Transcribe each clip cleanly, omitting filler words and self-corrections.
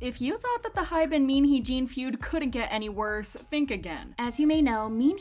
If you thought that the HYBE and Min feud couldn't get any worse, think again. As you may know, Min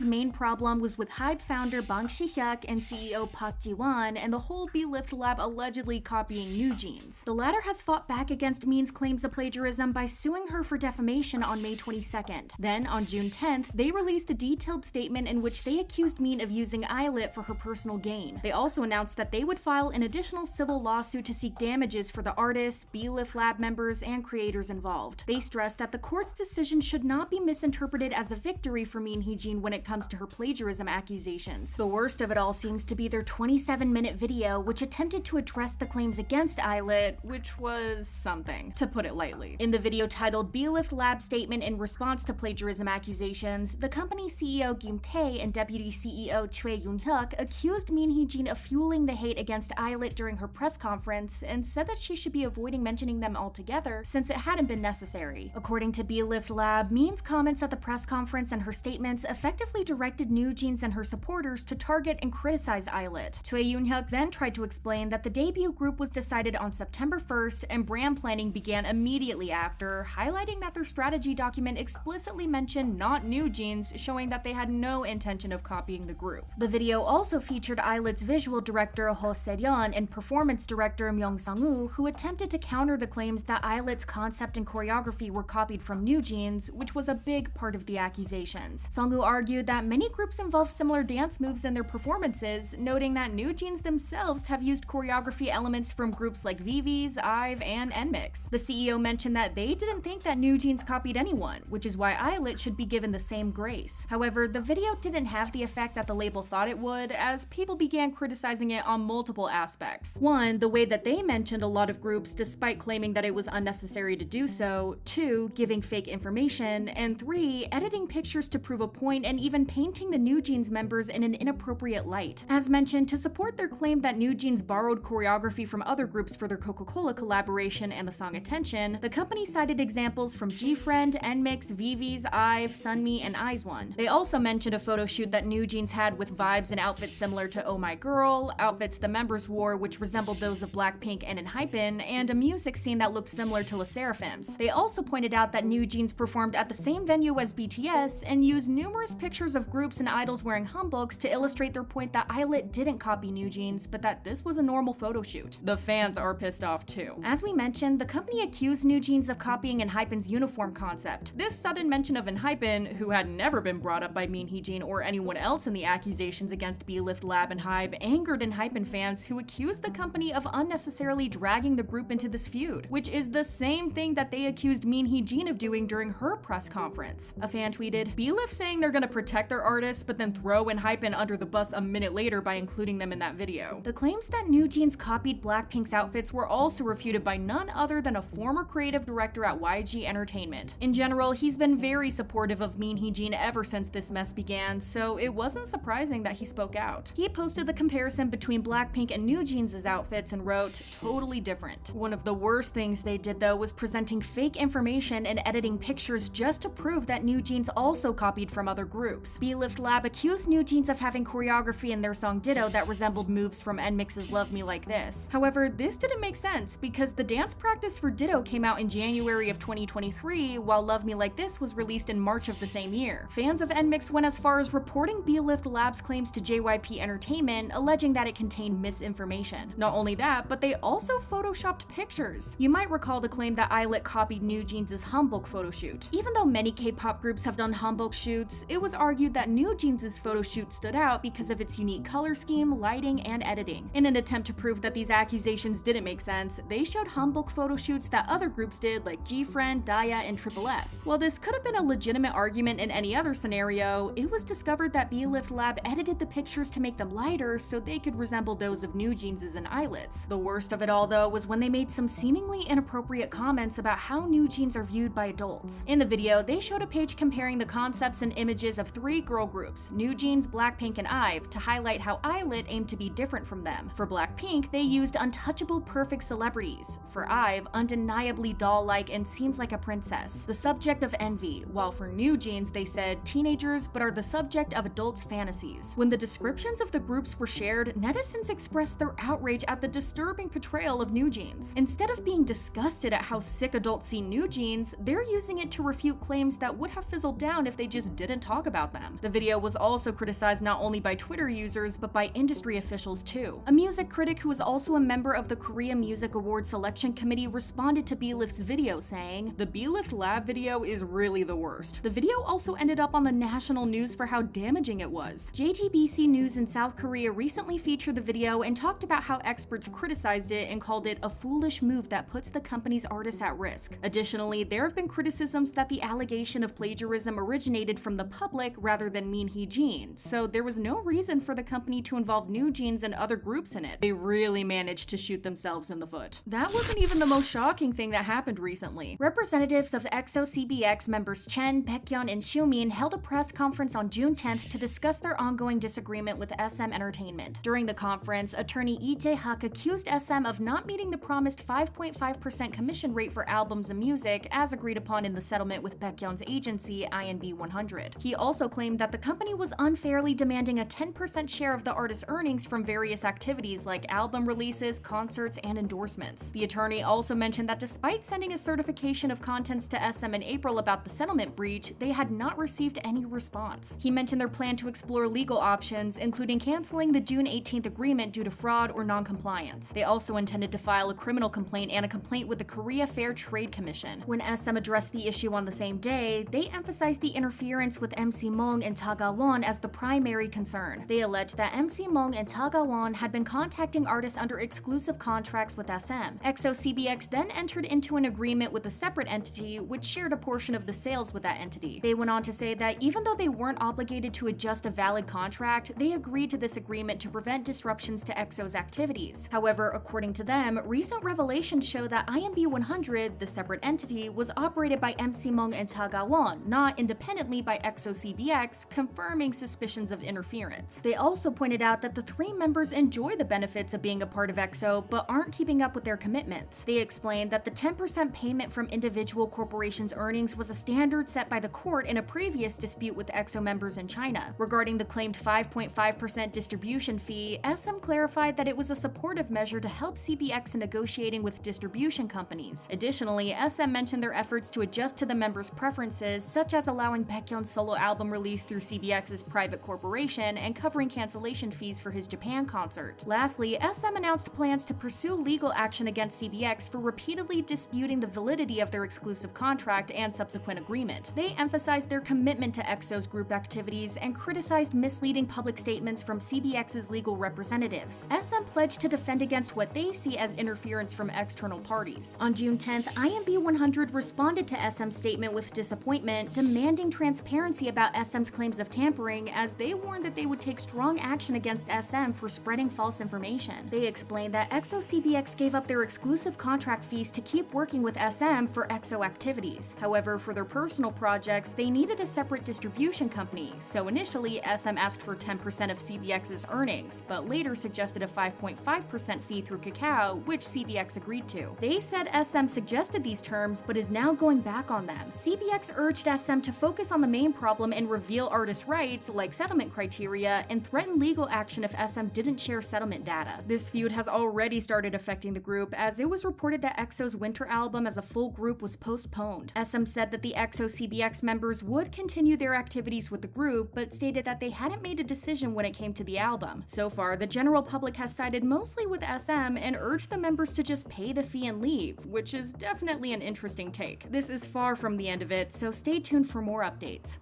main problem was with HYBE founder Bang Si-hyuk and CEO Park Ji-won and the whole Belift Lab allegedly copying NewJeans. The latter has fought back against Min's claims of plagiarism by suing her for defamation on May 22nd. Then, on June 10th, they released a detailed statement in which they accused Min of using ILLIT for her personal gain. They also announced that they would file an additional civil lawsuit to seek damages for the artists, Belift Lab members, and creators involved. They stressed that the court's decision should not be misinterpreted as a victory for Min when it comes to her plagiarism accusations. The worst of it all seems to be their 27-minute video, which attempted to address the claims against ILLIT, which was something, to put it lightly. In the video titled Belift Lab Statement in Response to Plagiarism Accusations, the company's CEO Kim Tae and Deputy CEO Choi Yoon-hyuk accused Min of fueling the hate against ILLIT during her press conference and said that she should be avoiding mentioning them altogether since it hadn't been necessary. According to Belift Lab, Min's comments at the press conference and her statements effectively directed NewJeans and her supporters to target and criticize ILLIT. Choi Yoon-hyuk then tried to explain that the debut group was decided on September 1st and brand planning began immediately after, highlighting that their strategy document explicitly mentioned not NewJeans, showing that they had no intention of copying the group. The video also featured ILLIT's visual director Ho Se-ryun and performance director Myung Sung-woo, who attempted to counter the claims that ILLIT's concept and choreography were copied from NewJeans, which was a big part of the accusations. Sung-woo argued that many groups involve similar dance moves in their performances, noting that NewJeans themselves have used choreography elements from groups like VV's, IVE, and NMIXX. The CEO mentioned that they didn't think that NewJeans copied anyone, which is why ILLIT should be given the same grace. However, the video didn't have the effect that the label thought it would, as people began criticizing it on multiple aspects. One, the way that they mentioned a lot of groups despite claiming that it was unnecessary to do so. Two, giving fake information. And three, editing pictures to prove a point and even painting the NewJeans members in an inappropriate light. As mentioned, to support their claim that NewJeans borrowed choreography from other groups for their Coca-Cola collaboration and the song Attention, the company cited examples from G-Friend, NMIXX, VV's, IVE, Sunmi, and IZ*ONE. They also mentioned a photo shoot that NewJeans had with vibes and outfits similar to Oh My Girl, outfits the members wore which resembled those of Blackpink and ENHYPEN, and a music scene that looked similar to LE SSERAFIM's. They also pointed out that NewJeans performed at the same venue as BTS and used numerous pictures of groups and idols wearing hambooks to illustrate their point that ILLIT didn't copy NewJeans, but that this was a normal photo shoot. The fans are pissed off too. As we mentioned, the company accused NewJeans of copying ENHYPEN's uniform concept. This sudden mention of ENHYPEN, who had never been brought up by Min or anyone else in the accusations against Belift Lab and HYBE, angered ENHYPEN fans who accused the company of unnecessarily dragging the group into this feud, which is the same thing that they accused Min of doing during her press conference. A fan tweeted, "Belift saying they're gonna protect their artists, but then throw ENHYPEN under the bus a minute later by including them in that video." The claims that NewJeans copied Blackpink's outfits were also refuted by none other than a former creative director at YG Entertainment. In general, he's been very supportive of Min ever since this mess began, so it wasn't surprising that he spoke out. He posted the comparison between Blackpink and NewJeans' outfits and wrote, "Totally different." One of the worst things they did though was presenting fake information and editing pictures just to prove that NewJeans also copied from other groups. Belift Lab accused NewJeans of having choreography in their song Ditto that resembled moves from NMIXX's Love Me Like This. However, this didn't make sense because the dance practice for Ditto came out in January of 2023, while Love Me Like This was released in March of the same year. Fans of NMIXX went as far as reporting Belift Lab's claims to JYP Entertainment, alleging that it contained misinformation. Not only that, but they also photoshopped pictures. You might recall the claim that ILLIT copied NewJeans' hanbok photo shoot. Even though many K-pop groups have done hanbok shoots, it was argued that NewJeans' photo shoot stood out because of its unique color scheme, lighting, and editing. In an attempt to prove that these accusations didn't make sense, they showed hanbok photo shoots that other groups did like G-Friend, Daya, and Triple S. While this could have been a legitimate argument in any other scenario, it was discovered that Belift Lab edited the pictures to make them lighter so they could resemble those of NewJeans' and ILLIT's. The worst of it all though was when they made some seemingly inappropriate comments about how NewJeans are viewed by adults. In the video, they showed a page comparing the concepts and images of 3 girl groups, NewJeans, Blackpink, and IVE, to highlight how ILLIT aimed to be different from them. For Blackpink, they used untouchable perfect celebrities. For IVE, undeniably doll-like and seems like a princess, the subject of envy, while for NewJeans they said teenagers but are the subject of adults' fantasies. When the descriptions of the groups were shared, netizens expressed their outrage at the disturbing portrayal of NewJeans. Instead of being disgusted at at how sick adults see new jeans, they're using it to refute claims that would have fizzled down if they just didn't talk about them. The video was also criticized not only by Twitter users, but by industry officials too. A music critic who is also a member of the Korea Music Awards Selection Committee responded to Belift's video saying, "The Belift Lab video is really the worst." The video also ended up on the national news for how damaging it was. JTBC News in South Korea recently featured the video and talked about how experts criticized it and called it a foolish move that puts the company's artists at risk. Additionally, there have been criticisms that the allegation of plagiarism originated from the public rather than Min Hee-jin, so there was no reason for the company to involve New Jeans and other groups in it. They really managed to shoot themselves in the foot. That wasn't even the most shocking thing that happened recently. Representatives of EXO CBX members Chen, Baekhyun, and Xiumin held a press conference on June 10th to discuss their ongoing disagreement with SM Entertainment. During the conference, attorney Lee Jae-hak accused SM of not meeting the promised 5.5% commission rate for albums and music as agreed upon in the settlement with Baekhyun's agency, INB 100. He also claimed that the company was unfairly demanding a 10% share of the artist's earnings from various activities like album releases, concerts, and endorsements. The attorney also mentioned that despite sending a certification of contents to SM in April about the settlement breach, they had not received any response. He mentioned their plan to explore legal options, including canceling the June 18th agreement due to fraud or non-compliance. They also intended to file a criminal complaint and a complaint with the Korea Fair Trade Commission. When SM addressed the issue on the same day, they emphasized the interference with MC Mong and Cha Ga-won as the primary concern. They alleged that MC Mong and Cha Ga-won had been contacting artists under exclusive contracts with SM. EXO CBX then entered into an agreement with a separate entity which shared a portion of the sales with that entity. They went on to say that even though they weren't obligated to adjust a valid contract, they agreed to this agreement to prevent disruptions to EXO's activities. However, according to them, recent revelations show that INB 100, the separate entity, was operated by MC Mong and Cha Ga-won, not independently by EXO CBX, confirming suspicions of interference. They also pointed out that the three members enjoy the benefits of being a part of EXO, but aren't keeping up with their commitments. They explained that the 10% payment from individual corporations' earnings was a standard set by the court in a previous dispute with EXO members in China. Regarding the claimed 5.5% distribution fee, SM clarified that it was a supportive measure to help CBX in negotiating with distribution companies. Additionally, SM mentioned their efforts to adjust to the members' preferences, such as allowing Baekhyun's solo album release through CBX's private corporation and covering cancellation fees for his Japan concert. Lastly, SM announced plans to pursue legal action against CBX for repeatedly disputing the validity of their exclusive contract and subsequent agreement. They emphasized their commitment to EXO's group activities and criticized misleading public statements from CBX's legal representatives. SM pledged to defend against what they see as interference from external parties. On June 10th, INB 100 responded to SM's statement with disappointment, demanding transparency about SM's claims of tampering, as they warned that they would take strong action against SM for spreading false information. They explained that EXO CBX gave up their exclusive contract fees to keep working with SM for EXO activities. However, for their personal projects, they needed a separate distribution company, so initially SM asked for 10% of CBX's earnings, but later suggested a 5.5% fee through Kakao, which CBX agreed to. They said SM suggested these terms, but is now going back on them. CBX urged SM to focus on the main problem and reveal artists' rights, like settlement criteria, and threaten legal action if SM didn't share settlement data. This feud has already started affecting the group, as it was reported that EXO's winter album as a full group was postponed. SM said that the EXO CBX members would continue their activities with the group, but stated that they hadn't made a decision when it came to the album. So far, the general public has sided mostly with SM and urged the members to just pay the fee and leave, which is definitely an interesting take. This is far from the end of it, so stay tuned for more updates.